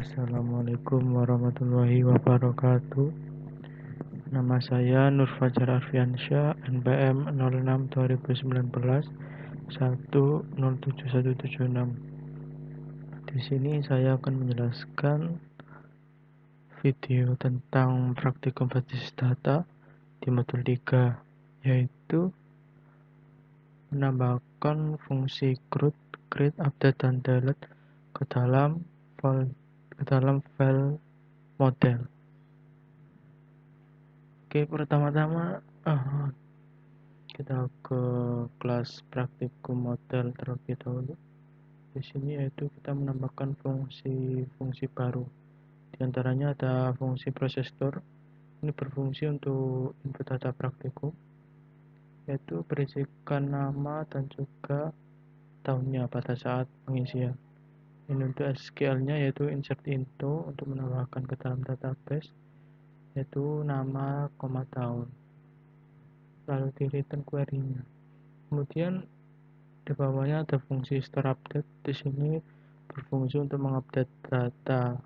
Assalamualaikum warahmatullahi wabarakatuh. Nama saya Nur Fajar Arfiansyah, NPM 06 2019 107176. Di sini saya akan menjelaskan video tentang praktikum basis data di modul 3, yaitu menambahkan fungsi create, update, dan delete ke dalam file model. Oke, pertama-tama kita ke kelas praktikum model terlebih dahulu. Di sini yaitu kita menambahkan fungsi-fungsi baru. Di antaranya ada fungsi processor. Ini berfungsi untuk input data praktikum, yaitu berisikan nama dan juga tahunnya pada saat pengisian. Ini untuk SQL-nya yaitu insert into untuk menambahkan ke dalam database, yaitu nama, tahun. Lalu di return query-nya. Kemudian di bawahnya ada fungsi store update. Di sini berfungsi untuk mengupdate data,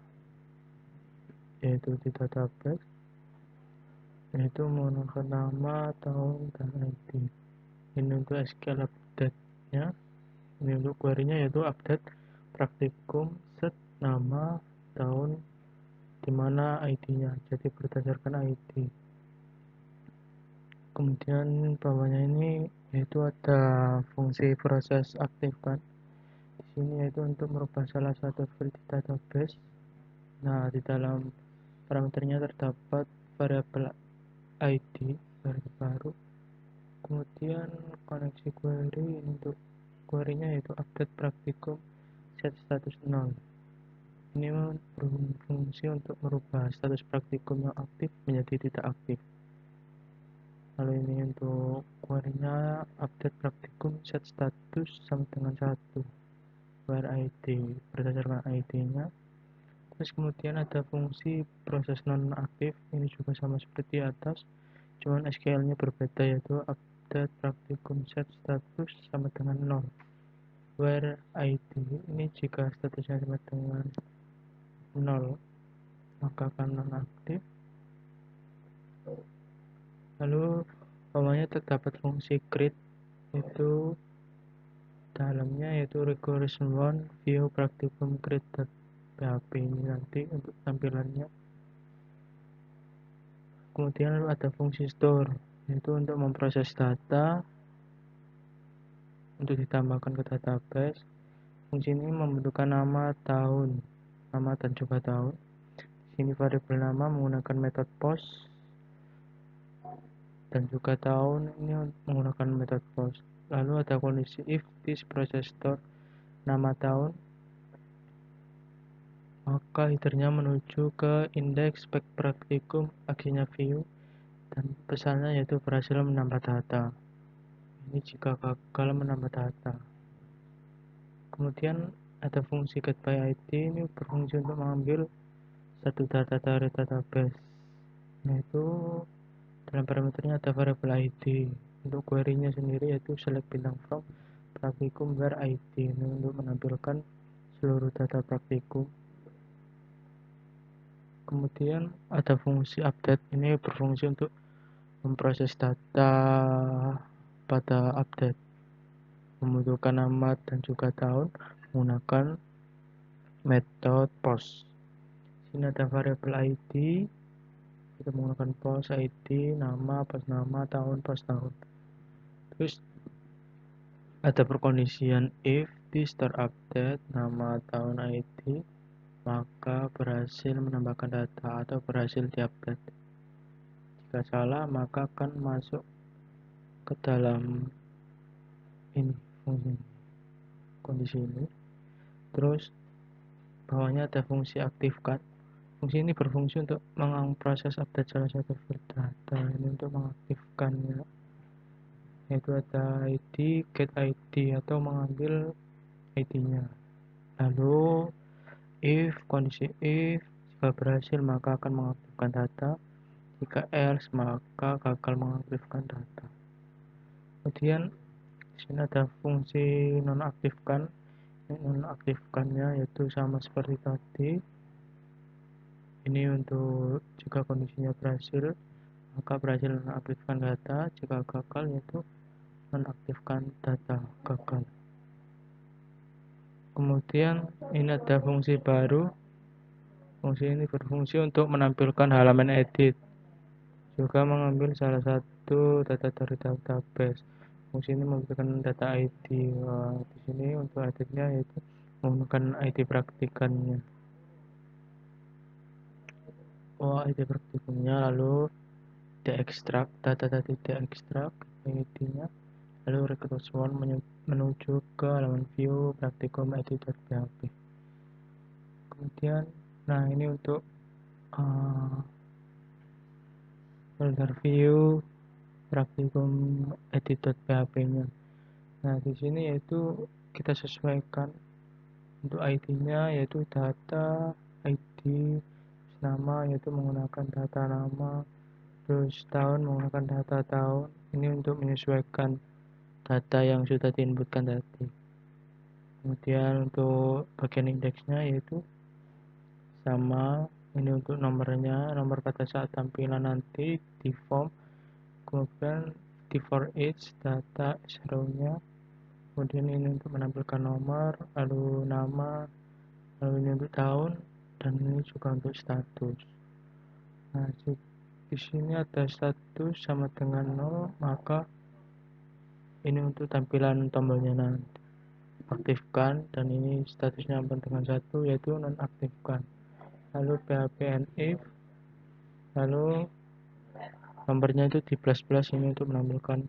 yaitu di database, yaitu menggunakan nama, tahun, dan ID. Ini untuk SQL update-nya. Ini untuk query-nya yaitu update praktikum set nama, tahun, dimana ID-nya, jadi berdasarkan ID. Kemudian bawahnya ini yaitu ada fungsi proses aktifkan. Di sini yaitu untuk merubah salah satu field di database. Nah, di dalam parameternya terdapat variabel ID baru. Kemudian koneksi query, untuk query-nya yaitu update praktikum set status 0. Ini berfungsi untuk merubah status praktikum yang aktif menjadi tidak aktif. Lalu ini untuk query-nya update praktikum set status sama dengan 1 where ID berdasarkan ID-nya. Terus kemudian ada fungsi proses non aktif. Ini juga sama seperti atas, cuman SQL-nya berbeda, yaitu update praktikum set status sama dengan 0 where ID. Ini jika statusnya sama dengan 0 maka akan non aktif. Lalu bawahnya terdapat fungsi create, itu dalamnya yaitu recursion 1 view praktikum create.php. Ini nanti untuk tampilannya. Kemudian lalu ada fungsi store, yaitu untuk memproses data untuk ditambahkan ke database. Fungsi ini membentukkan nama, tahun, nama dan juga tahun. Di sini variabel nama menggunakan metode post dan juga tahun ini menggunakan metode post. Lalu ada kondisi if this process store nama tahun, maka headernya menuju ke indeks spek praktikum, aksinya view, dan pesannya yaitu berhasil menambah data. Ini jika gagal menambah data. Kemudian ada fungsi get by ID. Ini berfungsi untuk mengambil satu data dari database, yaitu dalam parameternya ada variabel ID. Untuk query-nya sendiri yaitu select bintang from praktikum where ID. Ini untuk menampilkan seluruh data praktikum. Kemudian ada fungsi update. Ini berfungsi untuk memproses data pada update, membutuhkan nama dan juga tahun menggunakan metode post. Sini ada variabel ID, kita menggunakan post ID, nama, post nama, tahun, post tahun. Terus ada perkondisian if di store update nama, tahun, ID, maka berhasil menambahkan data atau berhasil diupdate. Jika salah maka akan masuk ke dalam ini fungsi kondisi ini. Terus bawahnya ada fungsi aktifkan. Fungsi ini berfungsi untuk memproses update salah satu field data. Ini untuk mengaktifkannya, yaitu ada ID, get ID atau mengambil ID-nya. Lalu kondisi if jika berhasil maka akan mengaktifkan data, jika else maka gagal mengaktifkan data. Kemudian di sini ada fungsi nonaktifkan. Nonaktifkannya yaitu sama seperti tadi, Ini untuk jika kondisinya berhasil, maka berhasil mengaktifkan data. Jika gagal, yaitu menaktifkan data gagal. Kemudian ini ada fungsi baru. Fungsi ini berfungsi untuk menampilkan halaman edit, juga mengambil salah satu data dari database. Fungsi ini memberikan data ID. Di sini untuk editnya yaitu menggunakan ID praktikannya. ID praktikumnya, lalu diekstrak, data tadi diekstrak ID-nya, lalu request one menuju ke halaman view praktikum edit.php. Kemudian, nah ini untuk folder view praktikum edit.php-nya. Nah, di sini yaitu kita sesuaikan untuk ID-nya yaitu data ID, nama yaitu menggunakan data nama, terus tahun menggunakan data tahun. Ini untuk menyesuaikan data yang sudah diinputkan tadi. Kemudian untuk bagian indeksnya yaitu sama, ini untuk nomornya, nomor pada saat tampilan nanti di form. Kemudian di for each data row-nya, kemudian ini untuk menampilkan nomor, lalu nama, lalu ini untuk tahun, dan ini juga untuk status. Nah, di sini ada status sama dengan 0, maka ini untuk tampilan tombolnya nanti aktifkan, dan ini statusnya dengan 1 yaitu nonaktifkan. Lalu php and if, lalu nomornya itu di plus ini untuk menampilkan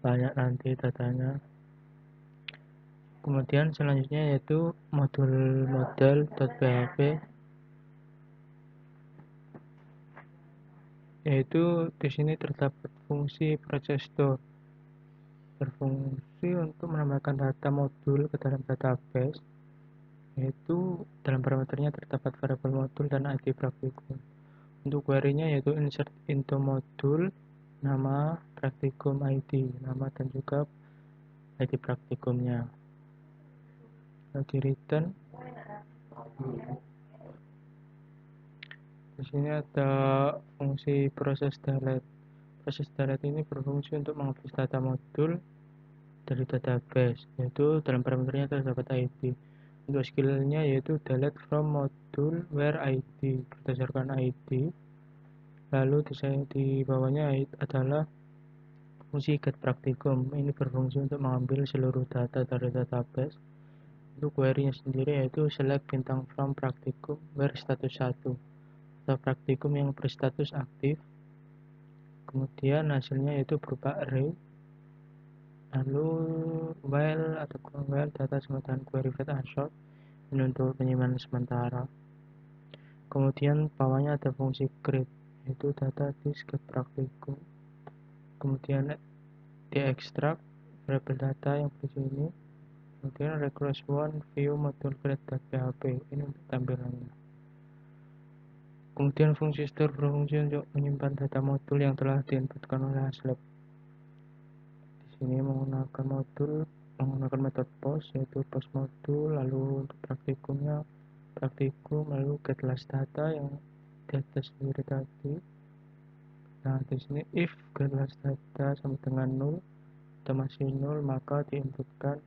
banyak nanti datanya. Kemudian selanjutnya yaitu model.php, yaitu di sini terdapat fungsi process store, berfungsi untuk menambahkan data modul ke dalam database, yaitu dalam parameternya terdapat variabel modul dan ID praktikum. Untuk query-nya yaitu insert into modul, nama, praktikum ID, nama dan juga ID praktikumnya. Di return, di sini ada fungsi proses delete. Proses delete ini berfungsi untuk menghapus data modul dari database, yaitu dalam parameternya terdapat ID. Untuk skillnya yaitu delete from module where ID, berdasarkan ID. Lalu di bawahnya adalah fungsi get praktikum. Ini berfungsi untuk mengambil seluruh data dari database. Untuk query-nya sendiri yaitu select bintang from praktikum where status 1, atau praktikum yang berstatus aktif. Kemudian hasilnya yaitu berupa array, lalu while atau while data sama dengan query fetch unsort, ini untuk penyimpanan sementara. Kemudian bawahnya ada fungsi create, yaitu data di get praktikum. Kemudian diekstrak variabel data yang berisi ini. Kemudian request one view module create.php, ini untuk tampilannya. Kemudian fungsi store berfungsi untuk menyimpan data modul yang telah diinputkan oleh Haslab. Di sini menggunakan metode post, yaitu post modul, lalu untuk praktikumnya praktikum, lalu get last data yang di atas sendiri tadi. Nah, di sini if get last data sama dengan 0 atau masih 0, maka diinputkan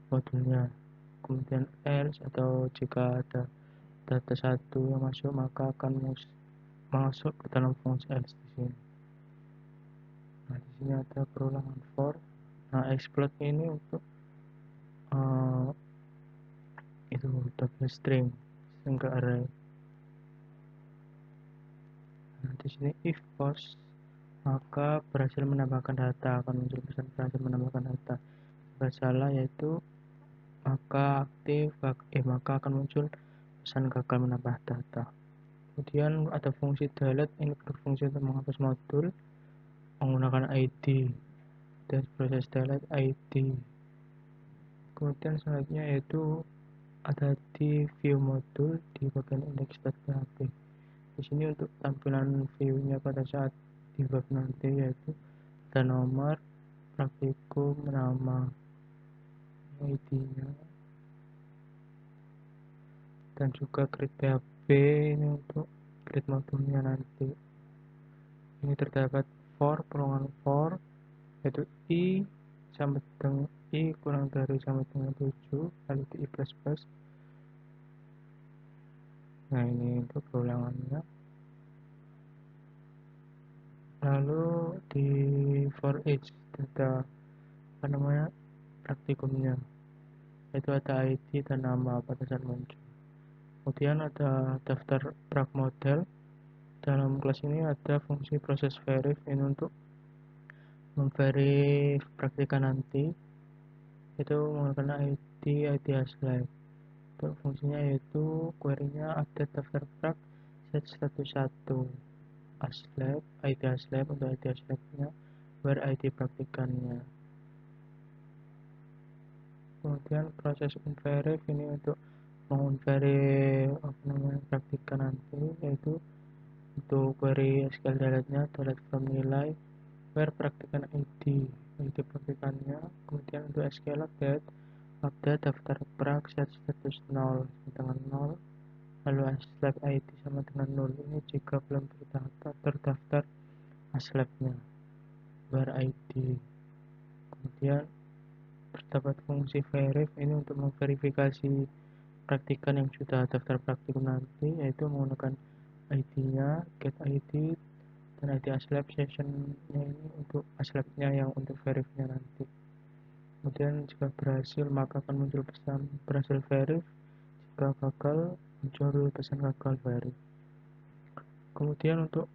modulnya. Kemudian else, atau jika ada data 1 yang masuk, maka akan masuk ke dalam fungsi else di sini. Nah, di sini ada perulangan for. Nah, exploit ini untuk itu double string ke array. Nah, di sini if post, maka berhasil menambahkan data, akan muncul pesan berhasil menambahkan data. Jika salah yaitu maka aktif, maka akan muncul pesan gagal menambah data. Kemudian ada fungsi delete, ini berfungsi untuk menghapus modul menggunakan ID, dan proses delete ID. Kemudian selanjutnya yaitu ada di view modul di bagian index.php. Di sini untuk tampilan view-nya pada saat di web nanti yaitu ada nomor, praktikum, nama, ID-nya, dan juga create PHP ini untuk grid modulnya nanti. Ini terdapat for perolongan for, yaitu I sama dengan I kurang dari sama dengan 7 kali I plus plus. Nah, ini untuk perulangannya. Lalu di for each ada praktikumnya, yaitu ada ID dan nama pada saat muncul. Kemudian ada daftar prak model. Dalam kelas ini ada fungsi proses verif, ini untuk memverif praktikan nanti, itu menggunakan ID haslab. Untuk fungsinya yaitu query-nya update daftar prak set status 1 haslab, ID haslab untuk ID haslabnya, where ID praktikannya. Kemudian proses unverif ini untuk mengunverif praktikan nanti, yaitu untuk query SQL delete-nya delete from nilai where praktikan ID praktikannya. Kemudian untuk SQL update daftar prak set status 0 dengan 0, lalu haslab ID sama dengan 0 ini jika belum terdaftar haslabnya where ID. Kemudian terdapat fungsi verif, ini untuk memverifikasi praktikan yang sudah daftar praktikum nanti, yaitu menggunakan ID-nya, get ID, dan ID haslab session-nya ini untuk haslabnya yang untuk verifnya nanti. Kemudian jika berhasil maka akan muncul pesan berhasil verif, jika gagal muncul pesan gagal verif. Kemudian untuk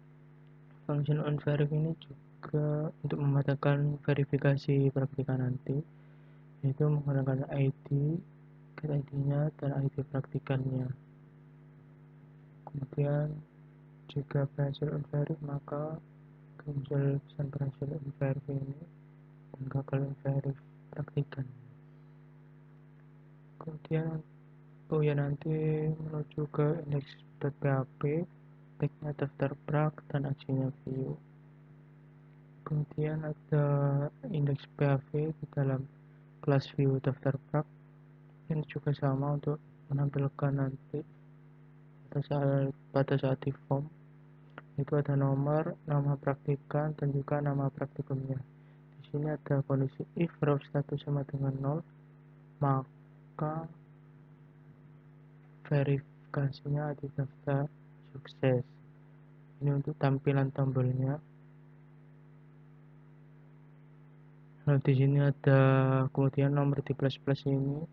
function onVerif ini juga untuk memadakan verifikasi praktikan nanti, yaitu menggunakan ID, get ID-nya, dan ID praktikannya. Kemudian jika berhasil unverif maka muncul pesan berhasil unverif ini dan gagal unverif praktikan. Kemudian nanti menuju ke index.php, tagnya daftar prak dan aksinya view. Kemudian ada index.php di dalam kelas view daftar prak, ini juga sama untuk menampilkan nanti pada saat di form, itu ada nomor, nama praktikan, dan juga nama praktikumnya. Di sini ada kondisi if row status sama dengan 0, maka verifikasinya di daftar sukses. Ini untuk tampilan tombolnya. Nah, di sini ada kemudian nomor di plus plus ini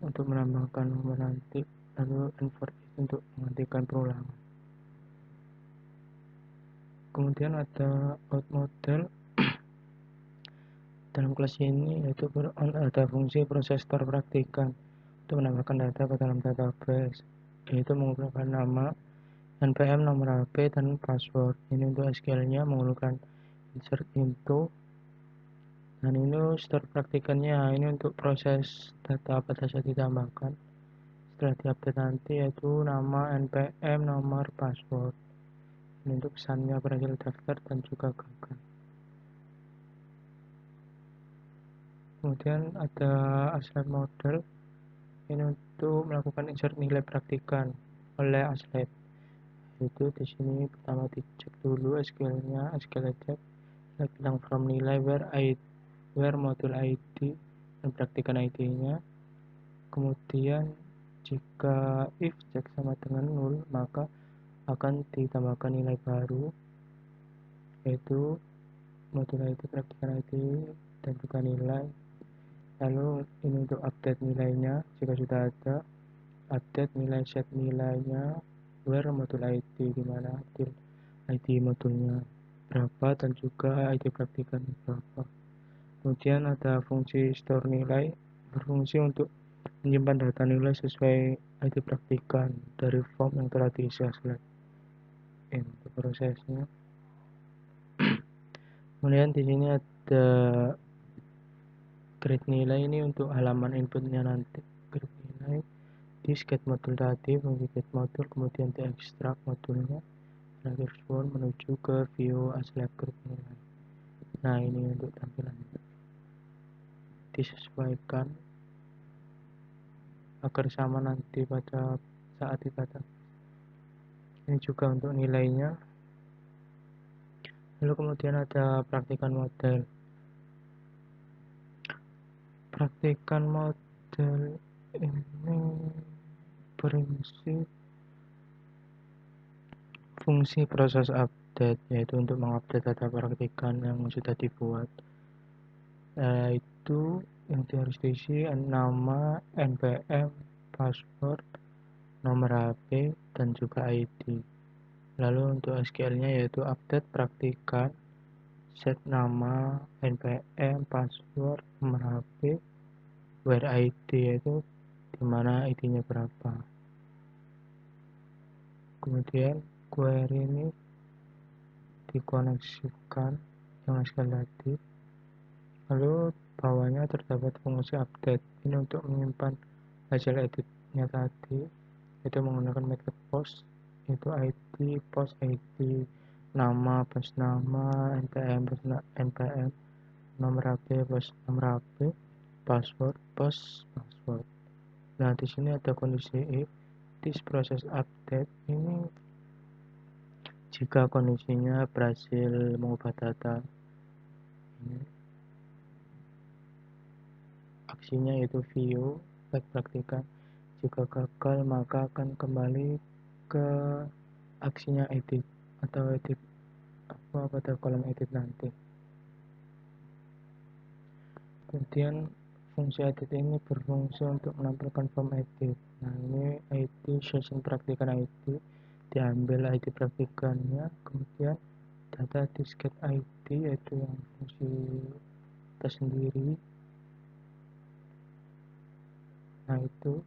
untuk menambahkan nomor nanti, lalu enfor untuk menghentikan perulangan. Kemudian ada out model. Dalam kelas ini yaitu ada fungsi proses store praktikan untuk menambahkan data ke dalam database, yaitu menggunakan nama, npm, nomor HP, dan password. Ini untuk SQL-nya menggunakan insert into, dan ini store praktikannya ini untuk proses data pada saat ditambahkan setelah diupdate nanti, yaitu nama, npm, nomor, password. Ini untuk pesannya berhasil daftar dan juga gagal. Kemudian ada haslab model, ini untuk melakukan insert nilai praktikan oleh haslab. Itu di sini pertama dicek dulu SQL-nya, SQL check, bilang from nilai where modul ID dan praktikan ID-nya. Kemudian jika if check sama dengan 0 maka akan ditambahkan nilai baru, yaitu modul ID, praktikan ID, dan juga nilai. Lalu ini untuk update nilainya, jika sudah ada update nilai set nilainya where modul ID, dimana ID modulnya berapa dan juga ID praktikan berapa. Kemudian ada fungsi store nilai, berfungsi untuk menyimpan data nilai sesuai ID praktikan dari form yang telah diisi haslab. Ini untuk prosesnya. Kemudian di sini ada grid nilai, ini untuk halaman inputnya nanti. Grid nilai di get modul tadi, fungsi get modul, kemudian di ekstrak modulnya, terakhir spawn menuju ke view haslab grid nilai. Nah, ini untuk tampilannya disesuaikan agar sama nanti pada saat ditata. Ini juga untuk nilainya. Lalu kemudian ada praktikan model. Praktikan model ini berisi fungsi proses update, yaitu untuk mengupdate data praktikan yang sudah dibuat. Itu yang harus diisi nama, NPM, password, nomor HP, dan juga ID. Lalu untuk SQL-nya yaitu update praktikan, set nama, NPM, password, nomor HP, where ID yaitu dimana ID-nya berapa. Kemudian query ini dikoneksikan dengan SQL tadi. Lalu bawahnya terdapat fungsi update. Ini untuk menyimpan hasil editnya tadi, itu menggunakan metode post, itu ID, post ID, nama, post nama, NPM, post NPM, nomor HP, post nomor HP, password, post password. Nah, di sini ada kondisi if this process update ini jika kondisinya berhasil mengubah data. Aksinya yaitu view, praktikan. Jika gagal maka akan kembali ke aksinya edit atau edit pada kolom edit nanti. Kemudian fungsi edit ini berfungsi untuk menampilkan form edit. Nah, ini ID session praktikan ID, diambil ID praktikannya, kemudian data disket ID yaitu yang fungsi tersendiri. Nah, itu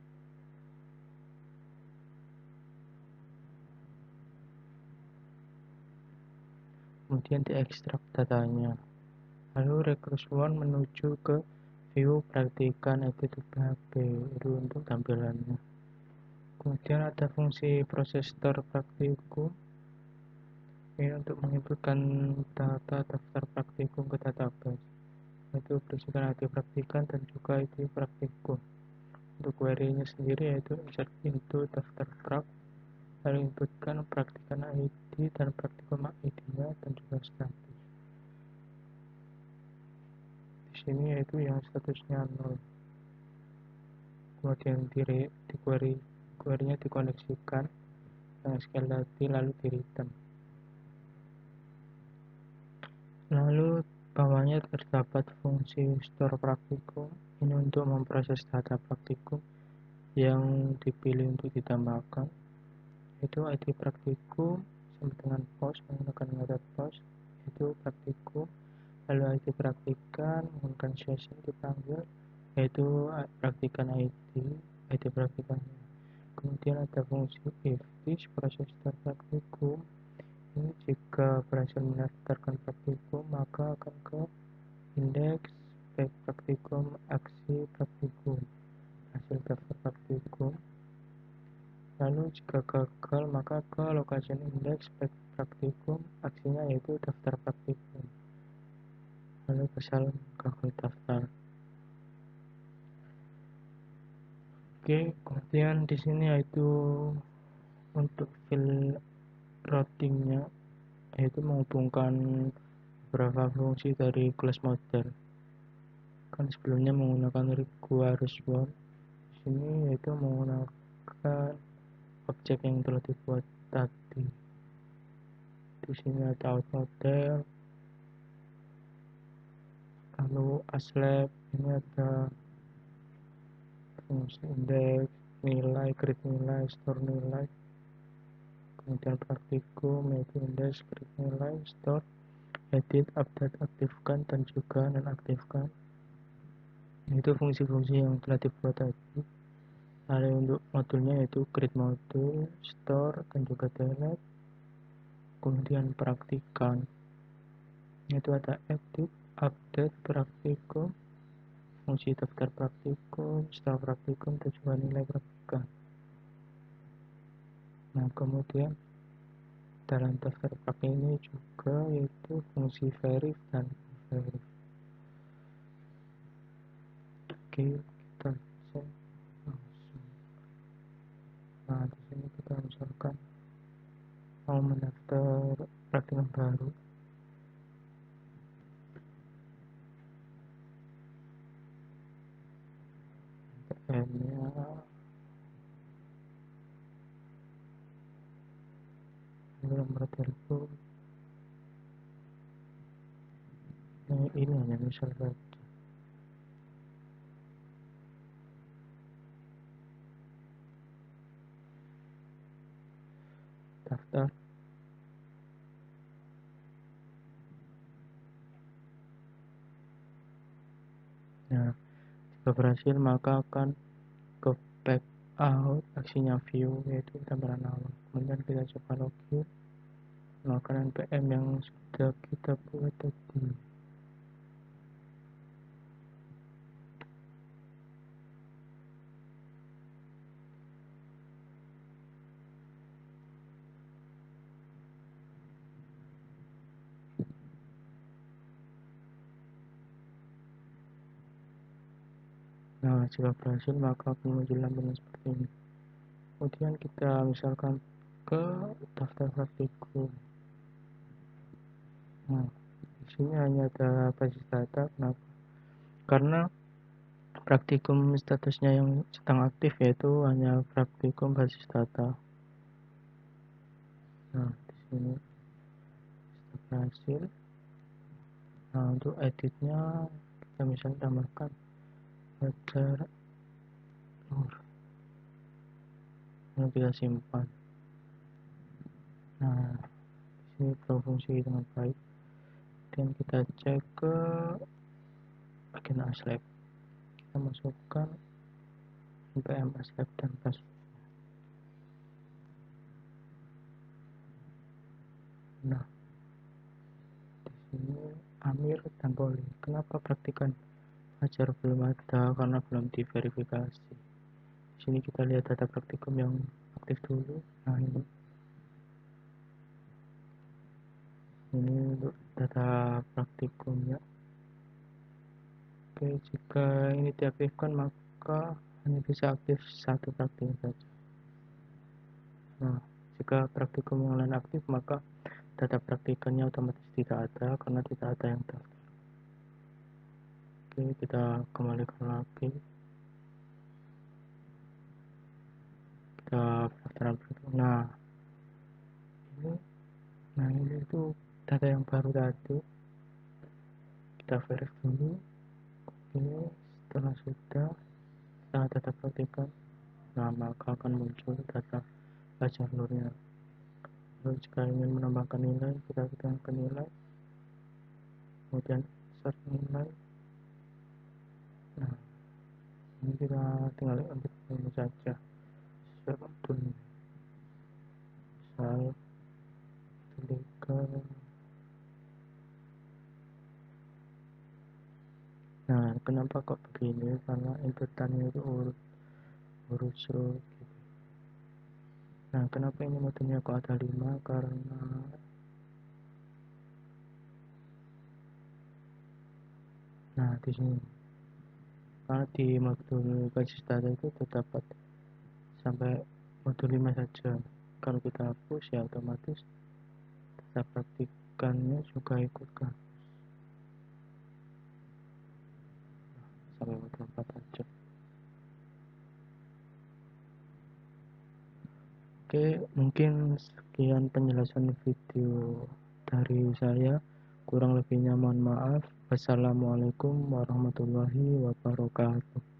kemudian diekstrak datanya. Lalu request one menuju ke view praktikan edit PHP itu untuk tampilannya. Kemudian ada fungsi proses store praktikum, ini untuk menginputkan data daftar praktikum ke database, itu berisikan ID praktikan dan juga ID praktikum. Untuk query-nya sendiri yaitu insert into daftar prak, lalu inputkan praktikan ID dan praktikum ID-nya dan juga status. Di sini yaitu yang statusnya 0. Kemudian di query-nya dikoneksikan dengan SQL tadi lalu di return. Lalu bawahnya terdapat fungsi store praktikum, ini untuk memproses data praktikum yang dipilih untuk ditambahkan, itu ID praktikum sama dengan post menggunakan metode post, itu praktikum. Lalu ID praktikan menggunakan session dipanggil, yaitu praktikan ID praktikannya. Kemudian ada fungsi if this proses store praktikum, ini jika berhasil mendaftarkan praktikum maka akan ke indeks spek praktikum, aksi praktikum, hasil daftar praktikum. Lalu jika gagal maka ke location indeks spek praktikum, aksinya yaitu daftar praktikum. Lalu misal gagal daftar. Oke, kemudian di sini yaitu untuk fill routingnya, yaitu menghubungkan beberapa fungsi dari kelas model. Kan sebelumnya menggunakan requires one, di sini yaitu menggunakan objek yang telah dibuat tadi. Di sini ada out model, lalu aslab, ini ada fungsi indeks, nilai, create nilai, store nilai, kemudian praktikum yaitu indeks, create nilai, store, edit, update, aktifkan, dan juga nonaktifkan. Itu fungsi-fungsi yang telah dibuat tadi. Lalu untuk modulnya yaitu create modul, store, dan juga delete. Kemudian praktikan, itu ada edit, update, praktikum, fungsi daftar praktikum, staf praktikum, dan juga nilai praktikan. Nah, kemudian dalam daftar praktikum ini juga yaitu fungsi verif dan verif. Oke, kita cek langsung. Nah, di sini kita misalkan mau mendaftar praktikum baru. PM-nya nomor telepon. Ini hanya misal saja. Daftar. Nah, jika berhasil maka akan ke back out aksinya view, yaitu tampilan awal. Kemudian kita coba login menggunakan npm yang sudah kita buat tadi. Nah, jika berhasil maka akan muncul lampiran seperti ini. Kemudian kita misalkan ke daftar praktikum. Nah, di sini hanya ada basis data. Kenapa? Karena praktikum statusnya yang sedang aktif yaitu hanya praktikum basis data. Nah, di sini berhasil. Nah, untuk editnya kita misalnya tambahkan header nur. Ini kita simpan. Nah, di sini berfungsi dengan baik. Dan kita cek ke bagian aslab. Kita masukkan npm aslab dan password. Nah, di sini Amir dan Poli. Kenapa praktikan Fajar belum ada? Karena belum diverifikasi. Di sini kita lihat data praktikum yang aktif dulu. Nah, ini untuk data praktikumnya. Oke, jika ini diaktifkan maka hanya bisa aktif satu praktikum saja. Nah, jika praktikum yang lain aktif maka data praktikannya otomatis tidak ada karena tidak ada yang daftar. Oke, kita kembalikan lagi. Kita pendaftaran praktikum. Ini itu data yang baru tadi. Kita verif dulu. Oke, setelah data praktikan, nah maka akan muncul data pelajar nurnya. Lalu jika ingin menambahkan nilai, kita ketikkan nilai, kemudian insert nilai. Nah, ini kita tinggal input ini saja sesuai modul. Misal legal. Nah, kenapa kok begini? Karena inputannya itu urut serut gitu. Nah, kenapa ini modulnya kok ada 5? Karena di sini karena di modul basis data itu terdapat sampai modul 5 saja. Kalau kita hapus ya otomatis data praktikannya juga ikutkan sampai modul 4 saja. Oke, mungkin sekian penjelasan video dari saya. Kurang lebihnya mohon maaf. Wassalamualaikum warahmatullahi wabarakatuh.